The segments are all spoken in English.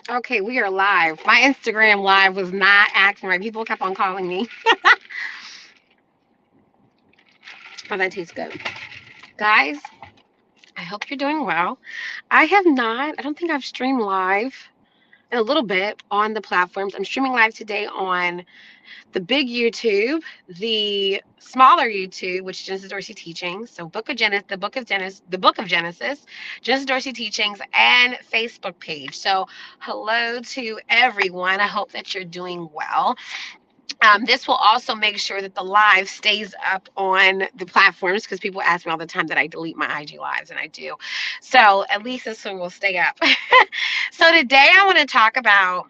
Okay, we are live. My Instagram live was not acting right. People kept on calling me. Oh, that tastes good. Guys, I hope you're doing well. I don't think I've streamed live in a little bit on the platforms. I'm streaming live today on the big YouTube, the smaller YouTube, which is Genesis Dorsey Teachings, so Book of Genesis, the Book of Genesis, Genesis Dorsey Teachings, and Facebook page. So hello to everyone. I hope that you're doing well. This will also make sure that the live stays up on the platforms because people ask me all the time that I delete my IG lives, and I do. So at least this one will stay up. So today I want to talk about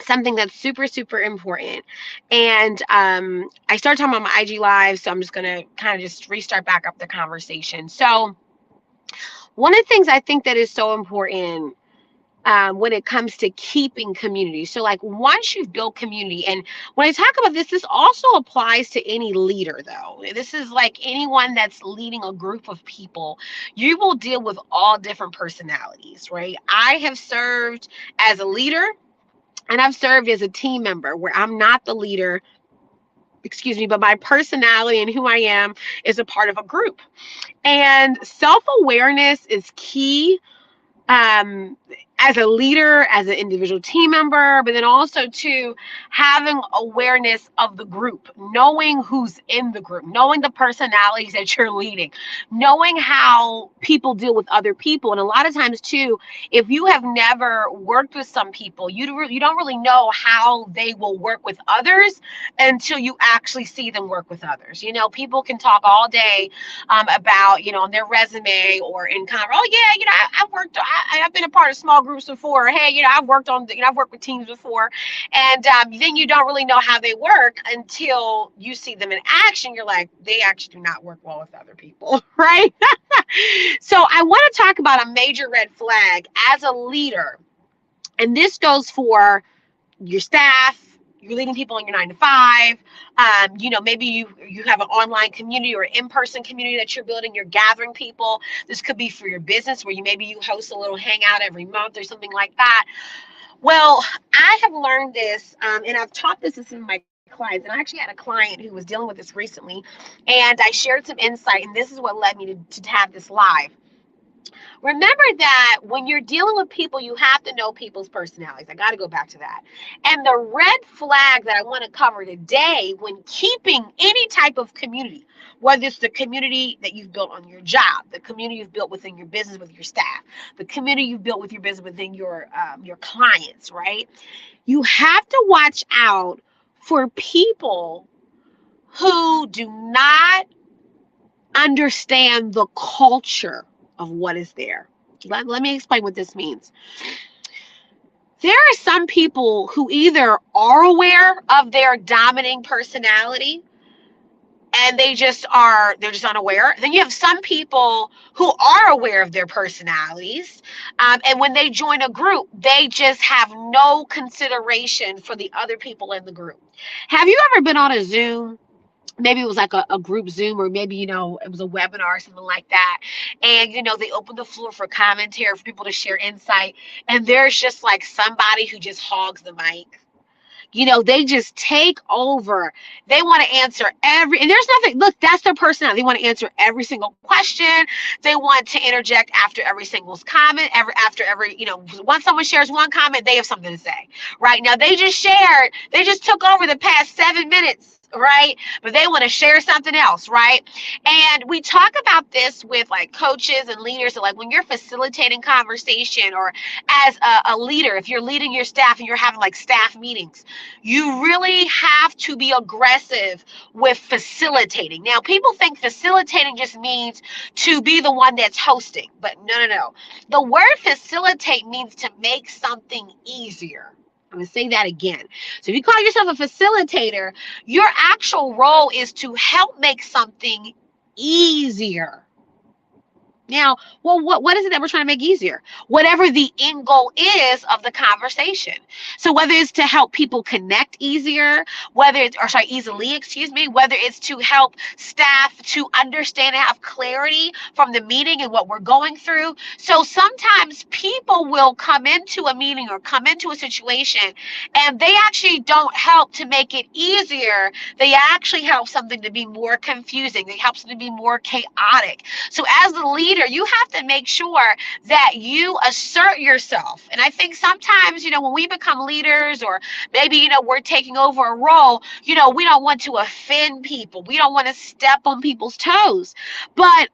something that's super, super important. And I started talking about my IG live, so I'm just going to kind of just restart back up the conversation. So one of the things I think that is so important when it comes to keeping community. So, like, once you've built community, and when I talk about this, this also applies to any leader, though. This is like anyone that's leading a group of people. You will deal with all different personalities, right? I have served as a leader and I've served as a team member where I'm not the leader, excuse me, but my personality and who I am is a part of a group. And self awareness is key um, as a leader, as an individual team member, but then also to having awareness of the group, knowing who's in the group, knowing the personalities that you're leading, knowing how people deal with other people. And a lot of times too, if you have never worked with some people, you don't really know how they will work with others until you actually see them work with others. You know, people can talk all day about, you know, on their resume or in kind of, oh yeah, you know, I've worked, I've been a part of small groups before. Hey, you know, I've worked on, you know, I've worked with teams before, and then you don't really know how they work until you see them in action. You're like, they actually do not work well with other people, right? So I want to talk about a major red flag as a leader, and this goes for your staff. You're leading people in your 9 to 5. You know, maybe you have an online community or in-person community that you're building. You're gathering people. This could be for your business where you host a little hangout every month or something like that. Well, I have learned this, and I've taught this to some of my clients. And I actually had a client who was dealing with this recently, and I shared some insight, and this is what led me to have this live. Remember that when you're dealing with people, you have to know people's personalities. I got to go back to that. And the red flag that I want to cover today when keeping any type of community, whether it's the community that you've built on your job, the community you've built within your business with your staff, the community you've built with your business within your clients, right? You have to watch out for people who do not understand the culture of what is there. Let me explain what this means. There are some people who either are aware of their dominating personality and they're just unaware. Then you have some people who are aware of their personalities, and when they join a group, they just have no consideration for the other people in the group. Have you ever been on a Zoom? Maybe it was like a group Zoom, or maybe, you know, it was a webinar or something like that. And, you know, they open the floor for commentary for people to share insight. And there's just like somebody who just hogs the mic. You know, they just take over. They want to answer and there's nothing, look, that's their personality. They want to answer every single question. They want to interject after every single comment, after every, you know, once someone shares one comment, they have something to say. Right now, they just took over the past 7 minutes, right? But they want to share something else, right? And we talk about this with like coaches and leaders. So like when you're facilitating conversation, or as a leader, if you're leading your staff and you're having like staff meetings, you really have to be aggressive with facilitating. Now, people think facilitating just means to be the one that's hosting, but no. The word facilitate means to make something easier. I'm going to say that again. So if you call yourself a facilitator, your actual role is to help make something easier. Now, well, what is it that we're trying to make easier? Whatever the end goal is of the conversation. So whether it's to help people connect easier, whether it's, or sorry, easily, excuse me, whether it's to help staff to understand and have clarity from the meeting and what we're going through. So sometimes people will come into a meeting or come into a situation and they actually don't help to make it easier. They actually help something to be more confusing. They help something to be more chaotic. So as the leader, you have to make sure that you assert yourself. And I think sometimes, when we become leaders or maybe, we're taking over a role, we don't want to offend people. We don't want to step on people's toes. But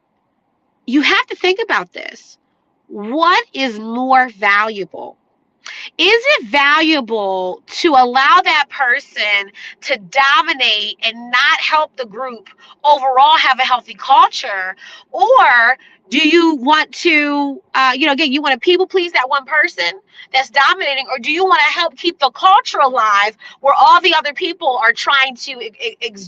you have to think about this. What is more valuable? Is it valuable to allow that person to dominate and not help the group overall have a healthy culture? Or do you want to, again, you want to people please that one person that's dominating, or do you want to help keep the culture alive where all the other people are trying to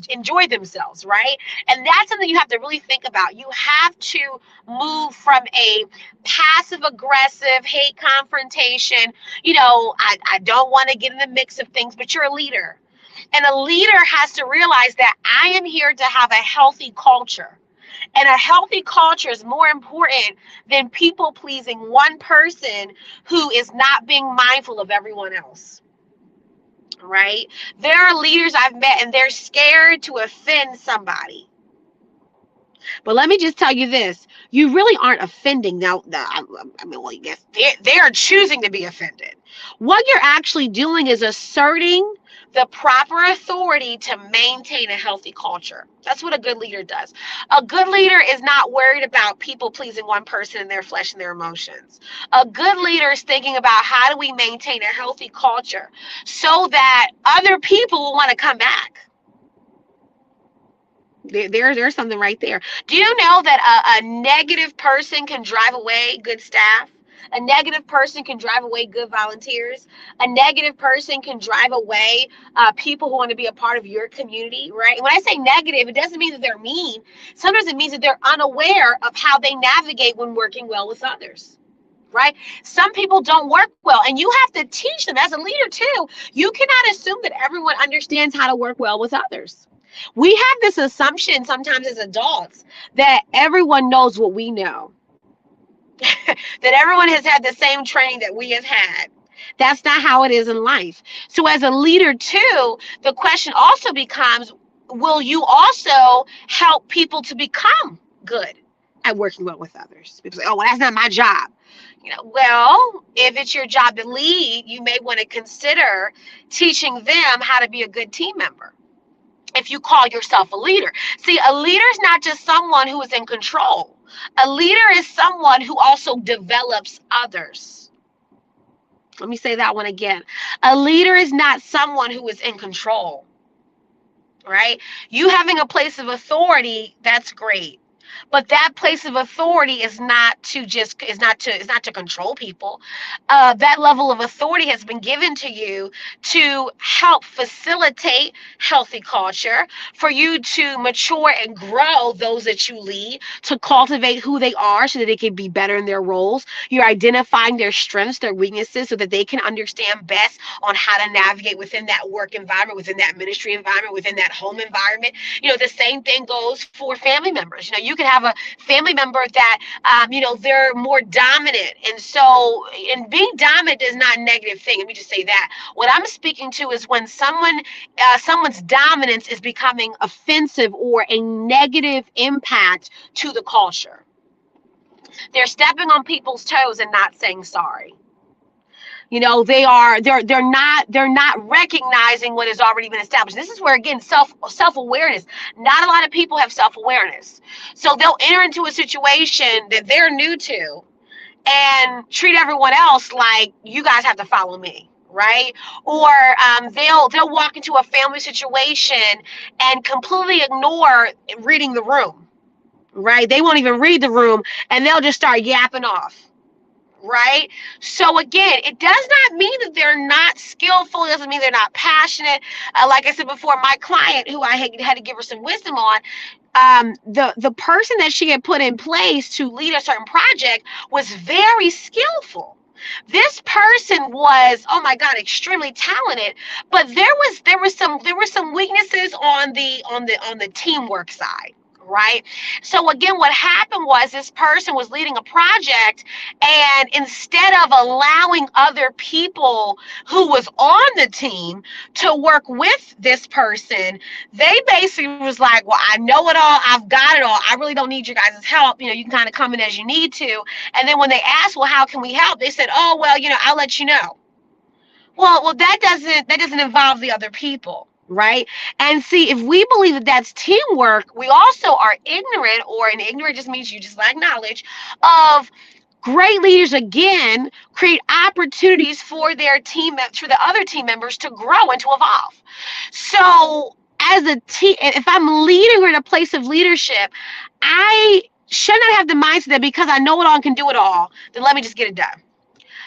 enjoy themselves, right? And that's something you have to really think about. You have to move from a passive aggressive hate confrontation. I don't want to get in the mix of things, but you're a leader. And a leader has to realize that I am here to have a healthy culture. And a healthy culture is more important than people pleasing one person who is not being mindful of everyone else. Right? There are leaders I've met and they're scared to offend somebody. But let me just tell you this. You really aren't offending. Now, yes, they're choosing to be offended. What you're actually doing is asserting the proper authority to maintain a healthy culture. That's what a good leader does. A good leader is not worried about people pleasing one person in their flesh and their emotions. A good leader is thinking about how do we maintain a healthy culture so that other people will want to come back. There's something right there. Do you know that a negative person can drive away good staff? A negative person can drive away good volunteers. A negative person can drive away people who want to be a part of your community, right? And when I say negative, it doesn't mean that they're mean. Sometimes it means that they're unaware of how they navigate when working well with others. Right? Some people don't work well, and you have to teach them as a leader too. You cannot assume that everyone understands how to work well with others. We have this assumption sometimes as adults that everyone knows what we know, that everyone has had the same training that we have had. That's not how it is in life. So as a leader too, the question also becomes, will you also help people to become good at working well with others? People say, oh, well, that's not my job. Well, if it's your job to lead, you may want to consider teaching them how to be a good team member. If you call yourself a leader. See, a leader is not just someone who is in control. A leader is someone who also develops others. Let me say that one again. A leader is not someone who is in control, right? You having a place of authority, that's great. But that place of authority is not to control people. That level of authority has been given to you to help facilitate healthy culture, for you to mature and grow those that you lead, to cultivate who they are so that they can be better in their roles. You're identifying their strengths, their weaknesses, so that they can understand best on how to navigate within that work environment, within that ministry environment, within that home environment. The same thing goes for family members. You can have a family member that, they're more dominant. And being dominant is not a negative thing. Let me just say that. What I'm speaking to is when someone's dominance is becoming offensive or a negative impact to the culture. They're stepping on people's toes and not saying sorry. They're not recognizing what has already been established. This is where, again, self-awareness. Not a lot of people have self-awareness. So they'll enter into a situation that they're new to and treat everyone else like, you guys have to follow me, right? Or they'll walk into a family situation and completely ignore reading the room, right? They won't even read the room, and they'll just start yapping off. right? So again, it does not mean that they're not skillful. It doesn't mean they're not passionate. Like I said before, my client, who I had to give her some wisdom on, the person that she had put in place to lead a certain project was very skillful. This person was, oh my God, extremely talented, but there were some weaknesses on the teamwork side, right? So again, what happened was this person was leading a project, and instead of allowing other people who was on the team to work with this person, they basically was like, well, I know it all, I've got it all, I really don't need your guys' help, you can kind of come in as you need to. And then when they asked, well, how can we help, they said, oh, well, I'll let you know. Well, that doesn't involve the other people, right? And see, if we believe that that's teamwork, we also are ignorant, and ignorant just means you just lack knowledge of great leaders. Again, create opportunities for for the other team members to grow and to evolve. So as a team, if I'm leading in a place of leadership, I should not have the mindset that because I know it all and can do it all, then let me just get it done.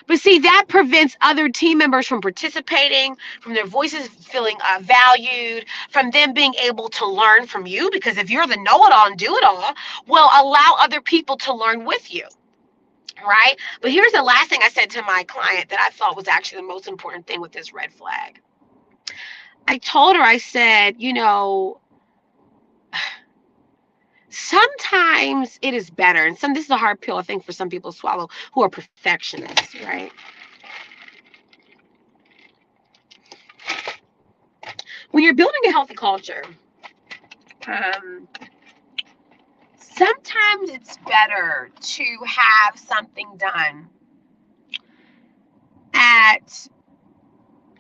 But see, that prevents other team members from participating, from their voices feeling valued, from them being able to learn from you. Because if you're the know-it-all and do-it-all, well, allow other people to learn with you, right? But here's the last thing I said to my client that I thought was actually the most important thing with this red flag. I told her, I said, sometimes it is better, and this is a hard pill, I think, for some people to swallow who are perfectionists, right? When you're building a healthy culture, sometimes it's better to have something done at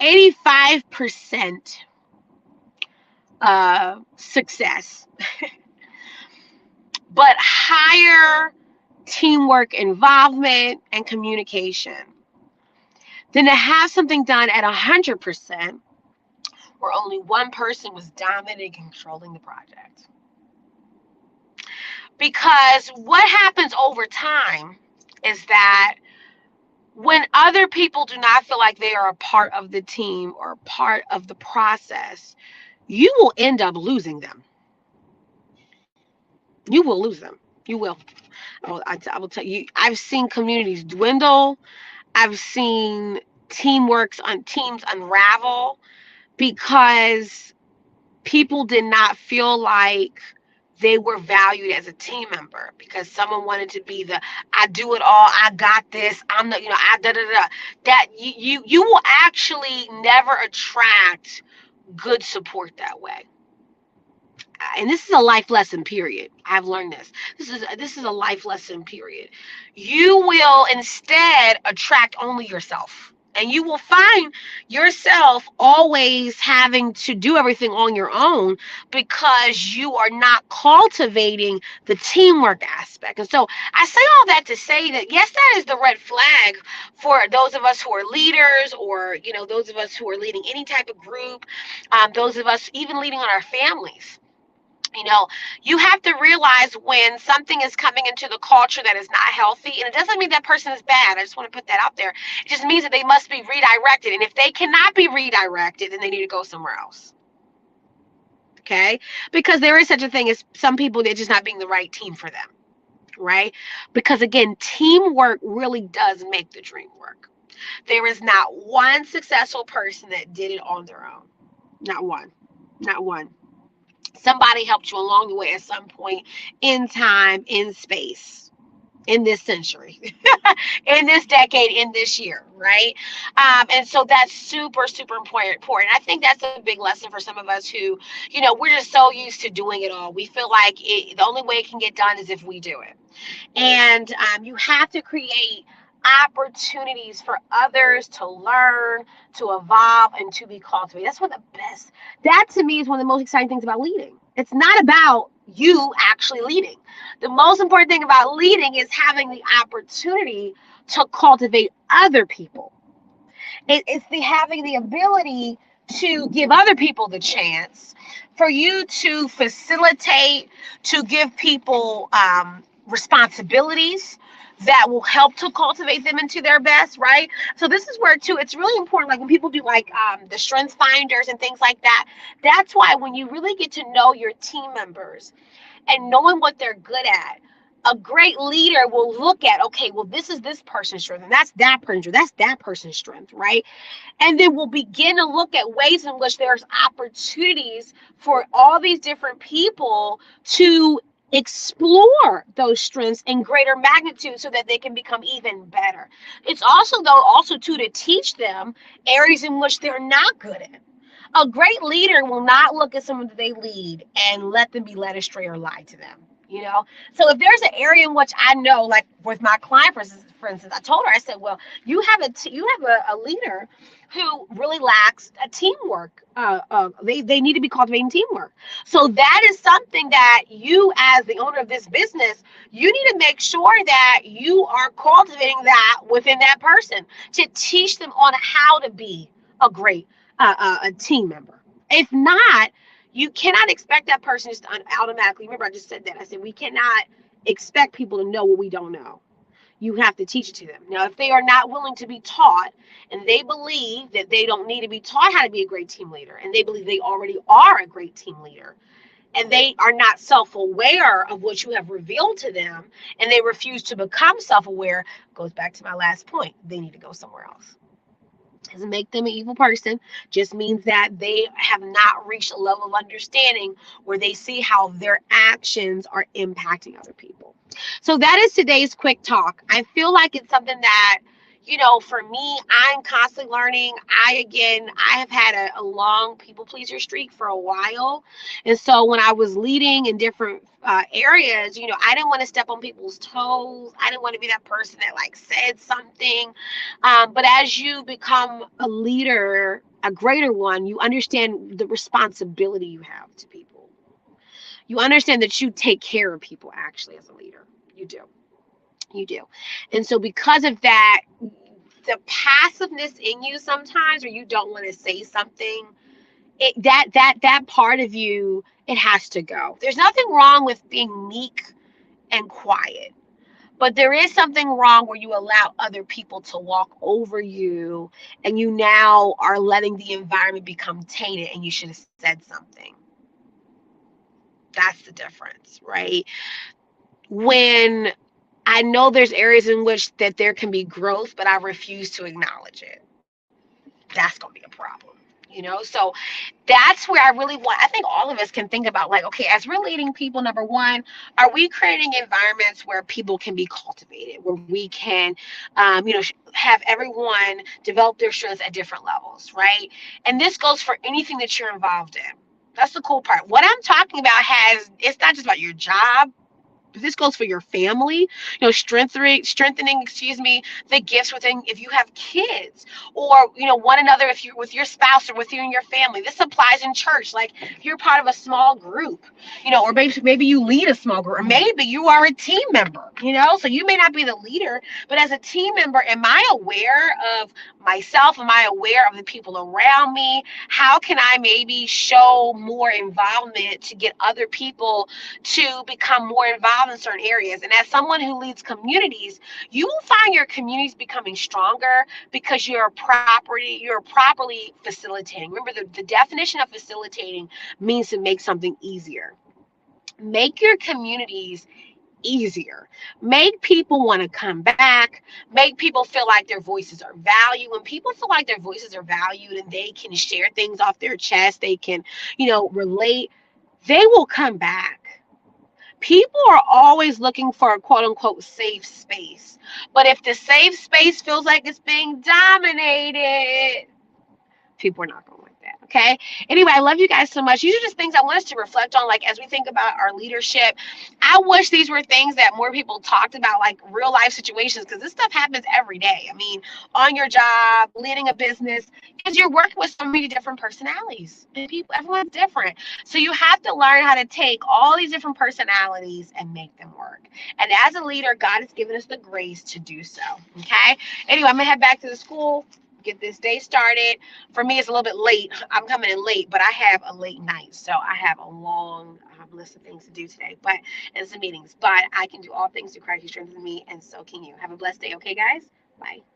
85% success, but higher teamwork involvement and communication than to have something done at 100% where only one person was dominating and controlling the project. Because what happens over time is that when other people do not feel like they are a part of the team or a part of the process, you will end up losing them. You will lose them. You will. I will tell you, I've seen communities dwindle. I've seen teams unravel because people did not feel like they were valued as a team member, because someone wanted to be the, I do it all, I got this, I'm the, I da da da. That you will actually never attract good support that way. And this is a life lesson, period. I've learned this. This is a life lesson, period. You will instead attract only yourself. And you will find yourself always having to do everything on your own because you are not cultivating the teamwork aspect. And so I say all that to say that, yes, that is the red flag for those of us who are leaders, or, those of us who are leading any type of group, those of us even leading on our families. You have to realize when something is coming into the culture that is not healthy, and it doesn't mean that person is bad. I just want to put that out there. It just means that they must be redirected. And if they cannot be redirected, then they need to go somewhere else. Okay? Because there is such a thing as some people, they're just not being the right team for them. Right? Because again, teamwork really does make the dream work. There is not one successful person that did it on their own. Not one. Not one. Somebody helped you along the way at some point in time, in space, in this century, in this decade, in this year, right? And so that's super, super important. I think that's a big lesson for some of us who, we're just so used to doing it all. We feel like the only way it can get done is if we do it. And you have to create opportunities for others to learn, to evolve, and to be cultivated. That to me is one of the most exciting things about leading. It's not about you actually leading. The most important thing about leading is having the opportunity to cultivate other people. It's having the ability to give other people the chance, for you to facilitate, to give people responsibilities, that will help to cultivate them into their best, right? So this is where too, it's really important. Like when people do like the strength finders and things like that, that's why when you really get to know your team members and knowing what they're good at, a great leader will look at, okay, well, this is this person's strength, and that's that person's strength, that's that person's strength, right? And then we'll begin to look at ways in which there's opportunities for all these different people to explore those strengths in greater magnitude so that they can become even better. It's also though also too to teach them areas in which they're not good at. A great leader will not look at someone that they lead and let them be led astray or lie to them. You know, so if there's an area in which I know, like with my client, for instance, I told her, I said, well, you have a leader who really lacks a teamwork. They need to be cultivating teamwork. So that is something that you, as the owner of this business, you need to make sure that you are cultivating that within that person to teach them on how to be a great a team member. If not, you cannot expect that person just to automatically. Remember, I just said that. I said we cannot expect people to know what we don't know. You have to teach it to them. Now, if they are not willing to be taught and they believe that they don't need to be taught how to be a great team leader and they believe they already are a great team leader and they are not self-aware of what you have revealed to them and they refuse to become self-aware, goes back to my last point. They need to go somewhere else. Doesn't make them an evil person, just means that they have not reached a level of understanding where they see how their actions are impacting other people. So that is today's quick talk. I feel like it's something that, for me, I'm constantly learning. I have had a long people pleaser streak for a while. And so when I was leading in different areas, I didn't want to step on people's toes. I didn't want to be that person that like said something. But as you become a leader, a greater one, you understand the responsibility you have to people. You understand that you take care of people actually as a leader. You do. You do. And so because of that, the passiveness in you sometimes where you don't want to say something, that part of you, it has to go. There's nothing wrong with being meek and quiet. But there is something wrong where you allow other people to walk over you and you now are letting the environment become tainted and you should have said something. That's the difference, right? When I know there's areas in which that there can be growth, but I refuse to acknowledge it. That's going to be a problem. So that's where I think all of us can think about, like, okay, as we're leading people, number one, are we creating environments where people can be cultivated, where we can, have everyone develop their strengths at different levels, right? And this goes for anything that you're involved in. That's the cool part. What I'm talking about it's not just about your job. This goes for your family, strengthening, the gifts within, if you have kids, or, one another, if you're with your spouse or with you and your family. This applies in church. Like if you're part of a small group, or maybe you lead a small group, or maybe you are a team member, so you may not be the leader, but as a team member, am I aware of myself? Am I aware of the people around me? How can I maybe show more involvement to get other people to become more involved in certain areas? And as someone who leads communities, you will find your communities becoming stronger because you're properly facilitating. Remember, the definition of facilitating means to make something easier. Make your communities easier. Make people want to come back. Make people feel like their voices are valued. When people feel like their voices are valued and they can share things off their chest, they can, relate, they will come back. People are always looking for a quote unquote safe space. But if the safe space feels like it's being dominated, people are not going to like that. Okay. Anyway, I love you guys so much. These are just things I want us to reflect on, like as we think about our leadership. I wish these were things that more people talked about, like real life situations, because this stuff happens every day. I mean, on your job, leading a business, because you're working with so many different personalities and people, everyone's different. So you have to learn how to take all these different personalities and make them work. And as a leader, God has given us the grace to do so. Okay. Anyway, I'm going to head back to the school, get this day started. For me, it's a little bit late. I'm coming in late, but I have a late night, so I have a long list of things to do today, but and some meetings. But I can do all things through Christ who strengthens me, and so can you. Have a blessed day, okay, guys? Bye.